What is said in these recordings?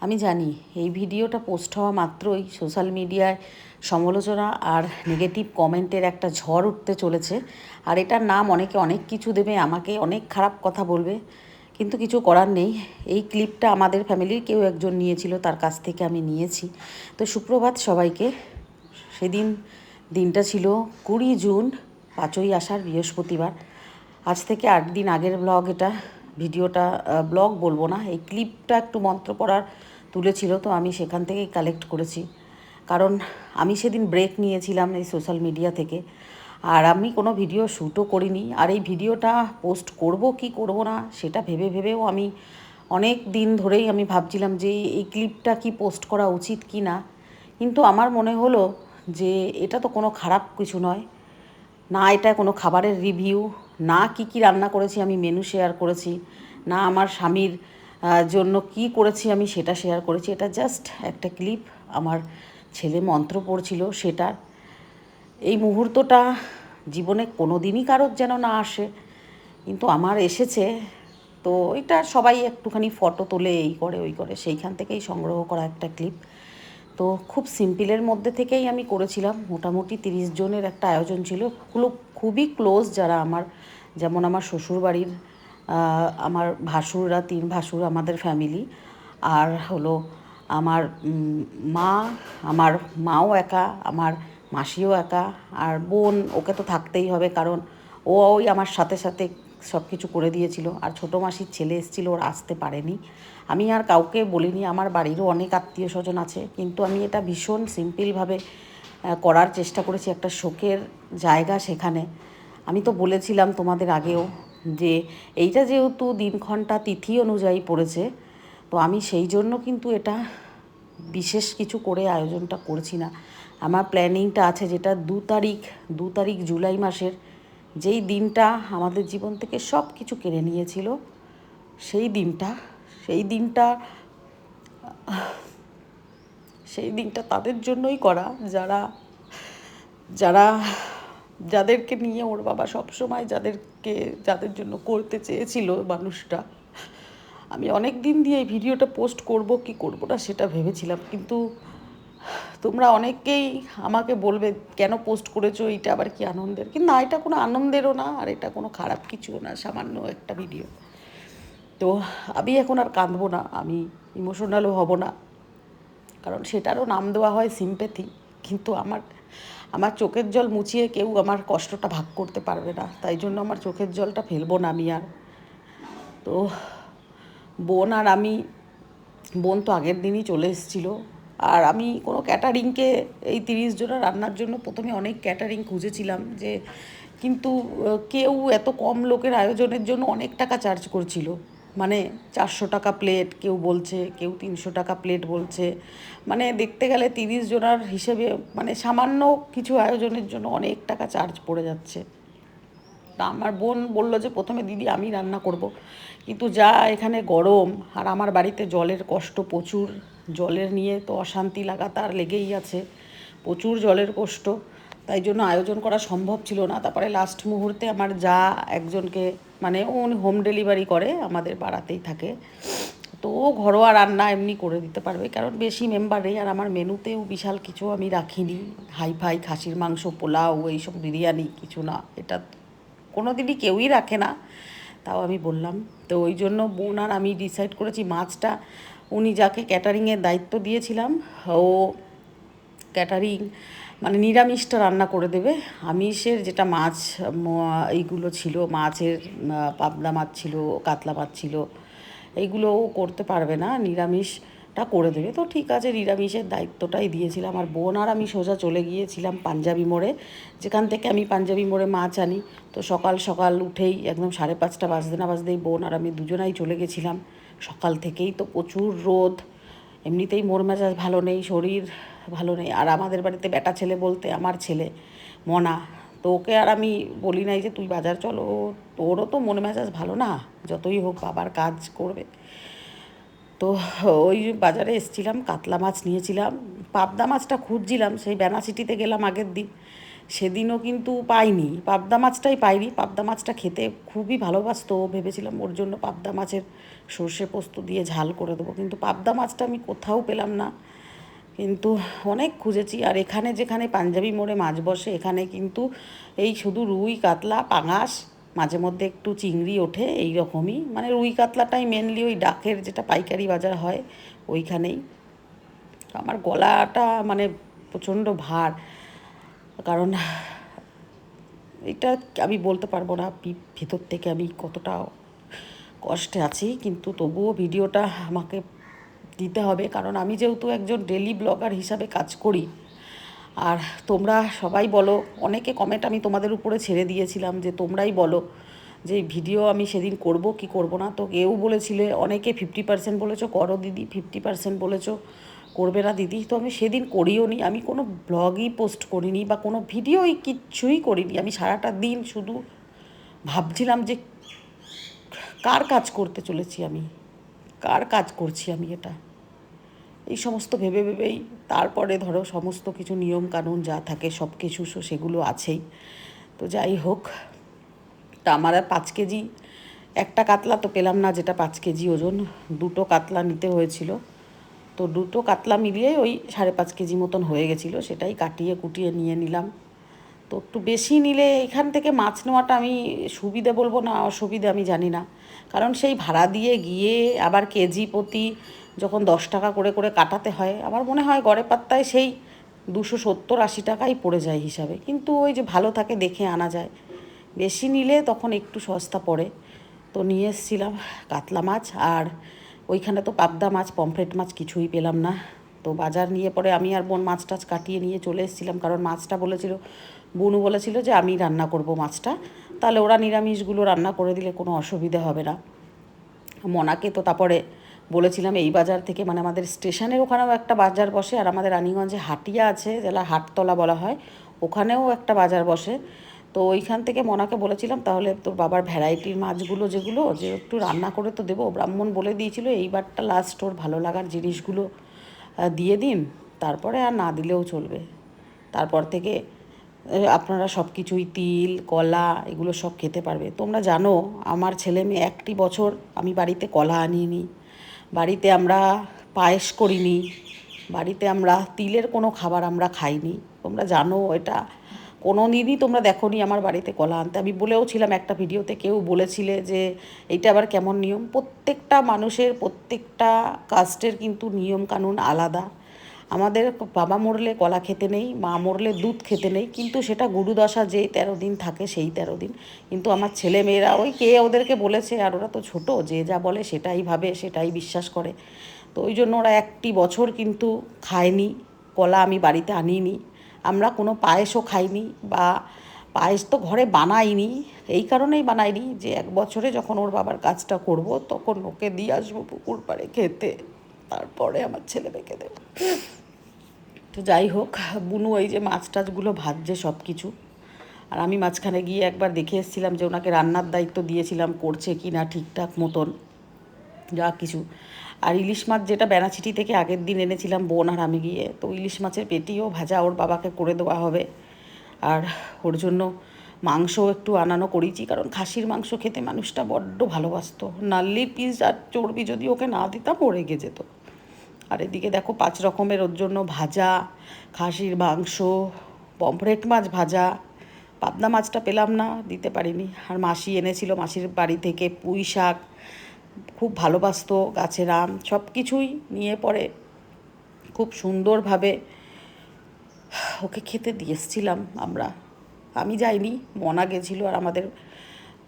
আমি জানি এই ভিডিওটা পোস্ট হওয়া মাত্রই সোশ্যাল মিডিয়ায় সমালোচনা আর নেগেটিভ কমেন্টের একটা ঝড় উঠতে চলেছে। আর এটার নাম অনেকে অনেক কিছু দেবে, আমাকে অনেক খারাপ কথা বলবে, কিন্তু কিছু করার নেই। এই ক্লিপটা আমাদের ফ্যামিলির কেউ একজন নিয়েছিল, তার কাছ থেকে আমি নিয়েছি। তো সুপ্রভাত সবাইকে। সেদিন দিনটা ছিল 20 জুন, 5ই আষাঢ়, বৃহস্পতিবার। আজ থেকে 8 দিন আগের ব্লগ এটা। ভিডিওটা ব্লগ বলবো না, এই ক্লিপটা একটু মন্ত্র পড়ার তুলেছিল, তো আমি সেখান থেকেই কালেক্ট করেছি। কারণ আমি সেদিন ব্রেক নিয়েছিলাম এই সোশ্যাল মিডিয়া থেকে, আর আমি কোনো ভিডিও শ্যুটও করিনি। আর এই ভিডিওটা পোস্ট করব কি করব না সেটা ভেবে ভেবেও আমি অনেক দিন ধরেই আমি ভাবছিলাম যে এই ক্লিপটা কি পোস্ট করা উচিত কি না। কিন্তু আমার মনে হলো যে এটা তো কোনো খারাপ কিছু নয়, না এটা কোনো খাবারের রিভিউ, না কি কি রান্না করেছি আমি মেনু শেয়ার করেছি, না আমার স্বামীর জন্য কি করেছি আমি সেটা শেয়ার করেছি। এটা জাস্ট একটা ক্লিপ, আমার ছেলে মন্ত্র পড়ছিল সেটার। এই মুহূর্তটা জীবনে কোনো দিনই কারোর যেন না আসে, কিন্তু আমার এসেছে। তো এটা সবাই একটুখানি ফটো তোলে, এই করে ওই করে, সেইখান থেকেই সংগ্রহ করা একটা ক্লিপ। তো খুব সিম্পলের মধ্যে থেকেই আমি করেছিলাম। মোটামুটি 30 জনের একটা আয়োজন ছিল, খুবই ক্লোজ যারা আমার, যেমন আমার শ্বশুরবাড়ির আমার ভাসুররা, 3 ভাসুর আমাদের ফ্যামিলি, আর হলো আমার মা, আমার মাও একা, আমার মাসিও একা, আর বোন, ওকে তো থাকতেই হবে কারণ ওই আমার সাথে সাথে সব কিছু করে দিয়েছিল। আর ছোটো মাসির ছেলে এসেছিলো, ওরা আসতে পারেনি। আমি আর কাউকে বলিনি, আমার বাড়িরও অনেক আত্মীয় স্বজন আছে, কিন্তু আমি এটা ভীষণ সিম্পলভাবে করার চেষ্টা করেছি। একটা শোকের জায়গা সেখানে। আমি তো বলেছিলাম তোমাদের আগেও যে এইটা যেহেতু দিনক্ষণটা তিথি অনুযায়ী পড়েছে, তো আমি সেই জন্য কিন্তু এটা বিশেষ কিছু করে আয়োজনটা করছি না। আমার প্ল্যানিংটা আছে, যেটা 2 তারিখ জুলাই মাসের, যেই দিনটা আমাদের জীবন থেকে সব কিছু কেড়ে নিয়েছিল, সেই দিনটা সেই দিনটা সেই দিনটা তাদের জন্যই করা, যারা যারা যাদেরকে নিয়ে ওর বাবা সবসময় যাদের জন্য করতে চেয়েছিল মানুষটা। আমি অনেক দিন দিয়ে এই ভিডিওটা পোস্ট করব কি করব না সেটা ভেবেছিলাম, কিন্তু তোমরা অনেকেই আমাকে বলবে কেন পোস্ট করেছো, এইটা আবার কি আনন্দের? কিন্তু না, এটা কোনো আনন্দেরও না, আর এটা কোনো খারাপ কিছুও না, সামান্য একটা ভিডিও। তো আমি এখন আর কাঁদবো না, আমি ইমোশনালও হব না, কারণ সেটারও নাম দেওয়া হয় সিম্প্যাথি। কিন্তু আমার চোখের জল মুছিয়ে কেউ আমার কষ্টটা ভাগ করতে পারবে না, তাই জন্য আমার চোখের জলটা ফেলবো না আমি আর। তো বোন আর আমি, বোন তো আগের দিনই চলে এসেছিলো। আর আমি কোনো ক্যাটারিংকে, এই 30 জনের রান্নার জন্য প্রথমে অনেক ক্যাটারিং খুঁজেছিলাম, কিন্তু কেউ এত কম লোকের আয়োজনের জন্য অনেক টাকা চার্জ করছিল। মানে 400 টাকা প্লেট কেউ বলছে, কেউ 300 টাকা প্লেট বলছে। মানে দেখতে গেলে 30 জনের হিসেবে, মানে সামান্য কিছু আয়োজনের জন্য অনেক টাকা চার্জ পড়ে যাচ্ছে। তা আমার বোন বলল যে প্রথমে দিদি আমি রান্না করব, কিন্তু যা এখানে গরম, আর আমার বাড়িতে জলের কষ্ট প্রচুর, জলের নিয়ে তো অশান্তি লাগাতার লেগেই আছে, প্রচুর জলের কষ্ট, তাই জন্য আয়োজন করা সম্ভব ছিল না। তারপরে লাস্ট মুহূর্তে আমার যা একজনকে, মানে উনি হোম ডেলিভারি করে, আমাদের পাড়াতেই থাকে, তো ও ঘরোয়া রান্না এমনি করে দিতে পারবে, কারণ বেশি মেম্বার নেই। আর আমার মেনুতেও বিশাল কিছু আমি রাখিনি, হাইফাই খাসির মাংস, পোলাও, এইসব বিরিয়ানি কিছু না, এটা কোনো দিনই কেউই রাখে না, তাও আমি বললাম। তো ওই জন্য বোন আর আমি ডিসাইড করেছি মাছটা, উনি যাকে ক্যাটারিংয়ের দায়িত্ব দিয়েছিলাম, ও ক্যাটারিং মানে নিরামিষটা রান্না করে দেবে। আমিষের যেটা মাছ এইগুলো ছিল, মাছের পাবদা মাছ ছিল, কাতলা মাছ ছিল, এইগুলোও করতে পারবে না, নিরামিষটা করে দেবে। তো ঠিক আছে, নিরামিষের দায়িত্বটাই দিয়েছিলাম। আর বোন আর আমি সোজা চলে গিয়েছিলাম পাঞ্জাবি মোড়ে, যেখান থেকে আমি পাঞ্জাবি মোড়ে মাছ আনি। তো সকাল সকাল উঠেই একদম 5:30 বাজতে না বাজতেই বোন আর আমি দুজনাই চলে গেছিলাম। সকাল থেকেই তো প্রচুর রোদ, এমনিতেই মন মেজাজ ভালো নেই, শরীর ভালো নেই। আর আমাদের বাড়িতে বেটা ছেলে বলতে আমার ছেলে মনা, তো ওকে আর আমি বলি নাই যে তুই বাজার চলো, তোরও তো মন মেজাজ ভালো না, যতই হোক বাবার কাজ করবে। তো ওই বাজারে এসেছিলাম, কাতলা মাছ নিয়েছিলাম, পাবদা মাছটা খুঁজছিলাম, সেই বেনাসিটিতে গেলাম আগের দিন, সেদিনও কিন্তু পাইনি, পাবদা মাছটাই পাইনি। পাবদা মাছটা খেতে খুবই ভালোবাসতো, ভেবেছিলাম ওর জন্য পাবদা মাছের সর্ষে পোস্ত দিয়ে ঝাল করে দেবো, কিন্তু পাবদা মাছটা আমি কোথাও পেলাম না। কিন্তু অনেক খুঁজেছি। আর এখানে যেখানে পাঞ্জাবি মোড়ে মাছ বসে এখানে কিন্তু এই শুধু রুই কাতলা পাঙাশ, মাঝে মধ্যে একটু চিংড়ি ওঠে, এই রকমই। মানে রুই কাতলাটাই মেনলি ওই ডাকের যেটা পাইকারি বাজার হয় ওইখানেই। আমার গলাটা মানে প্রচণ্ড ভার, কারণ এটা আমি বলতে পারবো না ভিতর থেকে আমি কতটা কষ্টে আছি, কিন্তু তবুও ভিডিওটা আমাকে দিতে হবে, কারণ আমি যেহেতু একজন ডেলি ব্লগার হিসাবে কাজ করি। আর তোমরা সবাই বলো, অনেকে কমেন্ট আমি তোমাদের উপরে ছেড়ে দিয়েছিলাম যে তোমরাই বলো যে ভিডিও আমি সেদিন করব কি করব না। তো কেউ বলেছিলে, অনেকে 50% বলেছো করো দিদি, 50% বলেছো করবে না দিদি। তো আমি সেদিন করিও নি, আমি কোনো ব্লগই পোস্ট করিনি বা কোনো ভিডিওই কিচ্ছুই করিনি। আমি সারাটা দিন শুধু ভাবছিলাম যে কার কাজ করতে চলেছি আমি, কার কাজ করছি আমি এটা, এই সমস্ত ভেবে ভেবেই তারপরে ধরো সমস্ত কিছু নিয়ম কানুন যা থাকে সব কিছু সেগুলো আছেই। তো যাই হোক, তা আমার আর 5 কেজি একটা কাতলা তো পেলাম না যেটা 5 কেজি ওজন, দুটো কাতলা নিতে হয়েছিল। তো দুটো কাতলা মিলিয়ে ওই 5.5 কেজি মতন হয়ে গেছিলো, সেটাই কাটিয়ে কুটিয়ে নিয়ে নিলাম। তো একটু বেশি নিলে এখান থেকে মাছ নেওয়াটা আমি সুবিধে বলবো না অসুবিধে আমি জানি না, কারণ সেই ভাড়া দিয়ে গিয়ে আবার কেজি প্রতি যখন 10 টাকা করে করে কাটাতে হয়, আমার মনে হয় গড়ে পাত্তায় সেই 270-80 টাকাই পড়ে যায় হিসাবে। কিন্তু ওই যে ভালো থাকে দেখে আনা যায়, বেশি নিলে তখন একটু সস্তা পড়ে। তো নিয়ে এসেছিলাম কাতলা মাছ, আর ওইখানে তো পাবদা মাছ পমফ্রেট মাছ কিছুই পেলাম না। তো বাজার নিয়ে পরে আমি আর বোন মাছ টাছ কাটিয়ে নিয়ে চলে এসেছিলাম, কারণ মাছটা বলেছিল, বুনু বলেছিল যে আমি রান্না করব মাছটা, তাহলে ওরা নিরামিষগুলো রান্না করে দিলে কোনো অসুবিধা হবে না। মনাকে তো তারপরে বলেছিলাম এই বাজার থেকে, মানে আমাদের স্টেশনের ওখানেও একটা বাজার বসে, আর আমাদের রানীগঞ্জে হাটিয়া আছে যেটা হাটতলা বলা হয়, ওখানেও একটা বাজার বসে। তো ওইখান থেকে মনাকে বলেছিলাম তাহলে তোর বাবার ভ্যারাইটির মাছগুলো যেগুলো যে একটু রান্না করে তো দেবো, ব্রাহ্মণ বলে দিয়েছিল এইবারটা লাস্ট ওর ভালো লাগার জিনিসগুলো দিয়ে দিন, তারপরে আর না দিলেও চলবে। তারপর থেকে আপনারা সব কিছুই তিল কলা এগুলো সব খেতে পারবে। তোমরা জানো আমার ছেলে মেয়ে একটি বছর আমি বাড়িতে কলা আনিনি, বাড়িতে আমরা পায়েস করিনি, বাড়িতে আমরা তিলের কোনো খাবার আমরা খাইনি। তোমরা জানো এটা, কোনো দিনই তোমরা দেখো নি আমার বাড়িতে কলা আনতে। আমি বলেও ছিলাম একটা ভিডিওতে, কেউ বলেছিলে যে এইটা আবার কেমন নিয়ম। প্রত্যেকটা মানুষের প্রত্যেকটা কাস্টের কিন্তু নিয়ম কানুন আলাদা। আমাদের বাবা মরলে কলা খেতে নেই, মা মরলে দুধ খেতে নেই, কিন্তু সেটা গুরুদশা যে 13 দিন থাকে সেই 13 দিন। কিন্তু আমার ছেলে মেয়েরা ওই কে ওদেরকে বলেছে, আর ওরা তো ছোটো, যে যা বলে সেটাই ভাবে সেটাই বিশ্বাস করে। তো ওই জন্য ওরা একটি বছর কিন্তু খায়নি কলা, আমি বাড়িতে আনিনি। আমরা কোনো পায়েসও খাইনি, বা পায়েস তো ঘরে বানাইনি, এই কারণেই বানাইনি যে 1 বছরে যখন ওর বাবার কাজটা করব তখন ওকে দিয়ে আসবো পুকুর পাড়ে খেতে, তারপরে আমার ছেলে মেয়েকে দেবো। তো যাই হোক, বুনু এই যে মাছ টাছগুলো ভাজছে সব কিছু, আর আমি মাঝখানে গিয়ে একবার দেখে এসেছিলাম যে ওনাকে রান্নার দায়িত্ব দিয়েছিলাম করছে কি না ঠিকঠাক মতন যা কিছু। আর ইলিশ মাছ যেটা বেনাচিটি থেকে আগের দিন এনেছিলাম বোন আর আমি গিয়ে, তো ইলিশ মাছের পেটিও ভাজা ওর বাবাকে করে দেওয়া হবে। আর ওর জন্য মাংসও একটু আনানো করেছি, কারণ খাসির মাংস খেতে মানুষটা বড্ড ভালোবাসতো। নাল্লির পিস আর চর্বি যদি ওকে না দিতাম ও রেগে যেত। আর এদিকে দেখো 5 রকমের ওর জন্য ভাজা, খাসির মাংস, পমফ্রেট মাছ ভাজা, পাবদা মাছটা পেলাম না দিতে পারিনি। আর মাসি এনেছিল মাসির বাড়ি থেকে পুঁই শাক, খুব ভালোবাসতো, গাছের আম, সব কিছুই নিয়ে পরে খুব সুন্দরভাবে ওকে খেতে দিয়ে এসেছিলাম আমরা। আমি যাইনি, মনা গেছিলো, আর আমাদের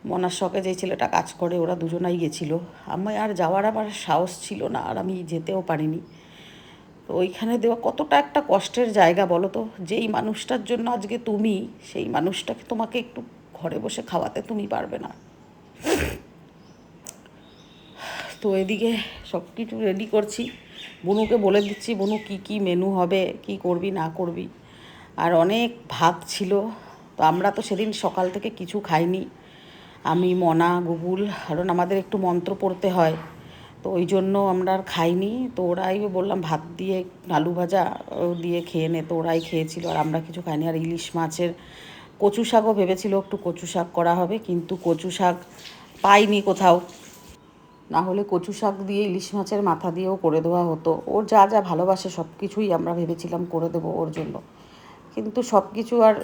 মনার সঙ্গে যে ছেলেটা কাজ করে ওরা দুজনাই গেছিলো। আমি আর যাওয়ার আমার সাহস ছিল না, আর আমি যেতেও পারিনি। তো ওইখানে দেওয়া কতটা একটা কষ্টের জায়গা বলো তো, যেই মানুষটার জন্য আজকে তুমি, সেই মানুষটাকে তোমাকে একটু ঘরে বসে খাওয়াতে তুমি পারবে না। তো এদিকে সব কিছু রেডি করছি, বুনুকে বলে দিচ্ছি বুনু কী কী মেনু হবে, কি করবি না করবি। আর অনেক ভাত ছিল, তো আমরা তো সেদিন সকাল থেকে কিছু খাইনি, আমি মনা গুগুল, কারণ আমাদের একটু মন্ত্র পড়তে হয়, তো ওই জন্য আমরা আর খাইনি। তো ওরাই বললাম ভাত দিয়ে আলু ভাজা দিয়ে খেয়ে নে, তো ওরাই খেয়েছিল, আর আমরা কিছু খাইনি। আর ইলিশ মাছের কচু শাকও ভেবেছিল একটু কচু শাক করা হবে, কিন্তু কচু শাক পাইনি কোথাও, না হলে কচু শাক দিয়ে ইলিশ মাছের মাথা দিয়েও করে দেওয়া হতো। ওর যা যা ভালোবাসে সব কিছুই আমরা ভেবেছিলাম করে দেবো ওর জন্য, কিন্তু সব কিছু আর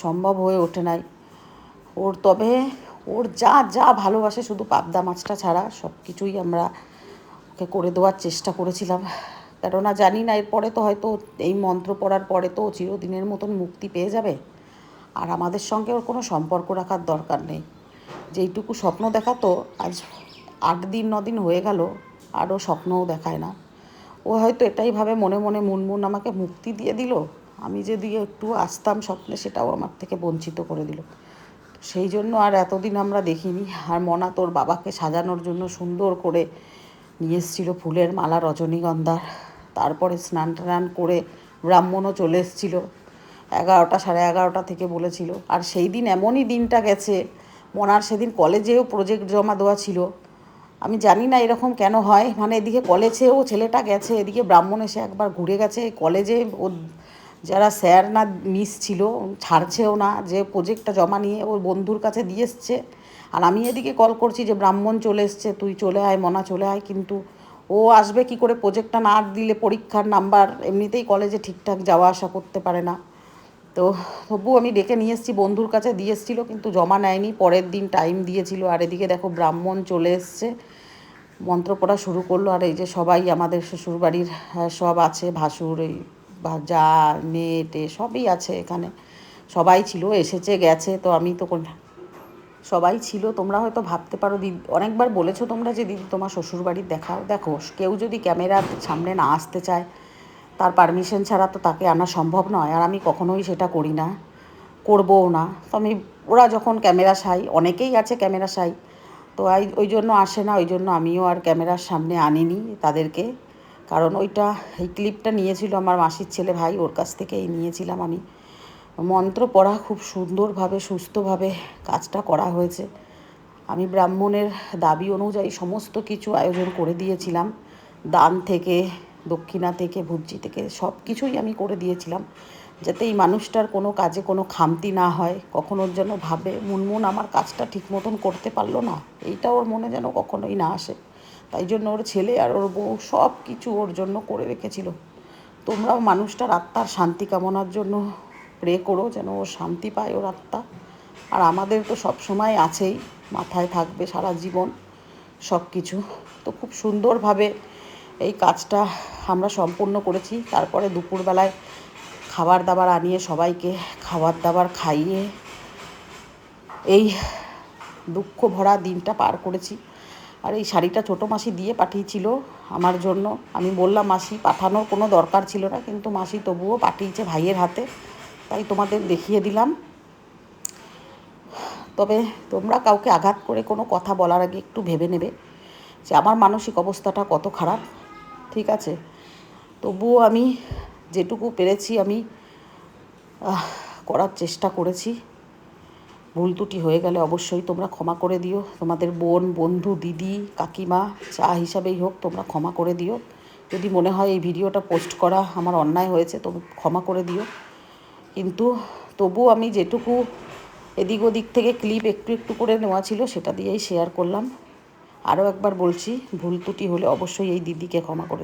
সম্ভব হয়ে ওঠে নাই ওর। তবে ওর যা যা ভালোবাসে শুধু পাবদা মাছটা ছাড়া সব কিছুই আমরা ওকে করে দেওয়ার চেষ্টা করেছিলাম। কেননা জানি না এরপরে তো হয়তো এই মন্ত্র পড়ার পরে তো চিরদিনের মতন মুক্তি পেয়ে যাবে, আর আমাদের সঙ্গে ওর কোনো সম্পর্ক রাখার দরকার নেই। যেইটুকু স্বপ্ন দেখাতো আজ 8 দিন 9 দিন হয়ে গেল আরও স্বপ্নও দেখায় না। ও হয়তো এটাই ভাবে মনে মনে মুনমুন আমাকে মুক্তি দিয়ে দিল, আমি যে দিয়ে একটু আসতাম স্বপ্নে সেটাও আমার থেকে বঞ্চিত করে দিল। সেই জন্য আর এতদিন আমরা দেখিনি। আর মনা তোর বাবাকে সাজানোর জন্য সুন্দর করে নিয়ে এসেছিলো ফুলের মালা রজনীগন্ধার। তারপরে স্নান টান করে ব্রাহ্মণও চলে এসেছিলো 11টা 11:30 থেকে বলেছিল। আর সেই দিন এমনই দিনটা গেছে, মনার সেদিন কলেজেও প্রজেক্ট জমা দেওয়া ছিল। আমি জানি না এরকম কেন হয়, মানে এদিকে কলেজেও ছেলেটা গেছে, এদিকে ব্রাহ্মণ এসে একবার ঘুরে গেছে। কলেজে ও যারা স্যার না মিস ছিল ছাড়ছেও না, যে প্রজেক্টটা জমা নিয়ে ওর বন্ধুর কাছে দিয়ে এসছে। আর আমি এদিকে কল করছি যে ব্রাহ্মণ চলে এসছে, তুই চলে আয় মনা চলে আয়, কিন্তু ও আসবে কি করে? প্রজেক্টটা না দিলে পরীক্ষার নাম্বার, এমনিতেই কলেজে ঠিকঠাক যাওয়া আসা করতে পারে না। তো তবু আমি ডেকে নিয়ে এসেছি, বন্ধুর কাছে দিয়ে এসেছিলো কিন্তু জমা নেয়নি, পরের দিন টাইম দিয়েছিল। আর এদিকে দেখো ব্রাহ্মণ চলে এসছে, মন্ত্র পড়া শুরু করলো। আর এই যে সবাই আমাদের শ্বশুরবাড়ির সব আছে, ভাসুর এই যা মেয়ে টে সবই আছে এখানে, সবাই ছিল, এসেছে গেছে। তো আমি তো সবাই ছিল। তোমরা হয়তো ভাবতে পারো দিদি, অনেকবার বলেছো তোমরা যে দিদি তোমার শ্বশুরবাড়ির দেখাও। দেখো, কেউ যদি ক্যামেরার সামনে না আসতে চায়, তার পারমিশন ছাড়া তো তাকে আনা সম্ভব নয়। আর আমি কখনোই সেটা করি না, করবও না। তো আমি, ওরা যখন ক্যামেরা সাই, অনেকেই আছে ক্যামেরা সাই, তো ওই জন্য আসে না, ওই জন্য আমিও আর ক্যামেরার সামনে আনিনি তাদেরকে। কারণ ওইটা, এই ক্লিপটা নিয়েছিল আমার মাসির ছেলে ভাই, ওর কাছ থেকেই নিয়েছিলাম আমি। মন্ত্র পড়া খুব সুন্দরভাবে সুস্থভাবে কাজটা করা হয়েছে। আমি ব্রাহ্মণের দাবি অনুযায়ী সমস্ত কিছু আয়োজন করে দিয়েছিলাম, দান থেকে দক্ষিণা থেকে ভুজ্জি থেকে সব কিছুই আমি করে দিয়েছিলাম, যাতে এই মানুষটার কোনো কাজে কোনো খামতি না হয়। কখনো যেন ভাবে মুনমুন আমার কাজটা ঠিক মতন করতে পারলো না, এইটা ওর মনে যেন কখনোই না আসে। তাই জন্য ওর ছেলে আর ওর বউ সব কিছু ওর জন্য করে রেখেছিল। তোমরাও মানুষটার আত্মার শান্তি কামনার জন্য প্রে করো, যেন ও শান্তি পায় ওর আত্মা। আর আমাদের তো সব সময় আছেই, মাথায় থাকবে সারা জীবন সব কিছু। তো খুব সুন্দরভাবে এই কাজটা আমরা সম্পূর্ণ করেছি। তারপরে দুপুরবেলায় খাবার দাবার আনিয়ে সবাইকে খাবার দাবার খাইয়ে এই দুঃখ ভরা দিনটা পার করেছি। আর এই শাড়িটা ছোটো মাসি দিয়ে পাঠিয়েছিল আমার জন্য। আমি বললাম মাসি পাঠানোর কোনো দরকার ছিল না, কিন্তু মাসি তবুও পাঠিয়েছে ভাইয়ের হাতে, তাই তোমাদের দেখিয়ে দিলাম। তবে তোমরা কাউকে আঘাত করে কোনো কথা বলার আগে একটু ভেবে নেবে যে আমার মানসিক অবস্থাটা কত খারাপ, ঠিক আছে? তবুও আমি যেটুকু পেরেছি আমি করার চেষ্টা করেছি। ভুল ত্রুটি হয়ে গেলে অবশ্যই তোমরা ক্ষমা করে দিও। তোমাদের বোন, বন্ধু, দিদি, কাকিমা যা হিসাবেই হোক তোমরা ক্ষমা করে দিও। যদি মনে হয় এই ভিডিওটা পোস্ট করা আমার অন্যায় হয়েছে, তবু ক্ষমা করে দিও। কিন্তু তবু আমি যেটুকু এদিক ওদিক থেকে ক্লিপ একটু একটু করে নেওয়া ছিল সেটা দিয়েই শেয়ার করলাম। আরও একবার বলছি, ভুল ত্রুটি হলে অবশ্যই এই দিদিকে ক্ষমা করে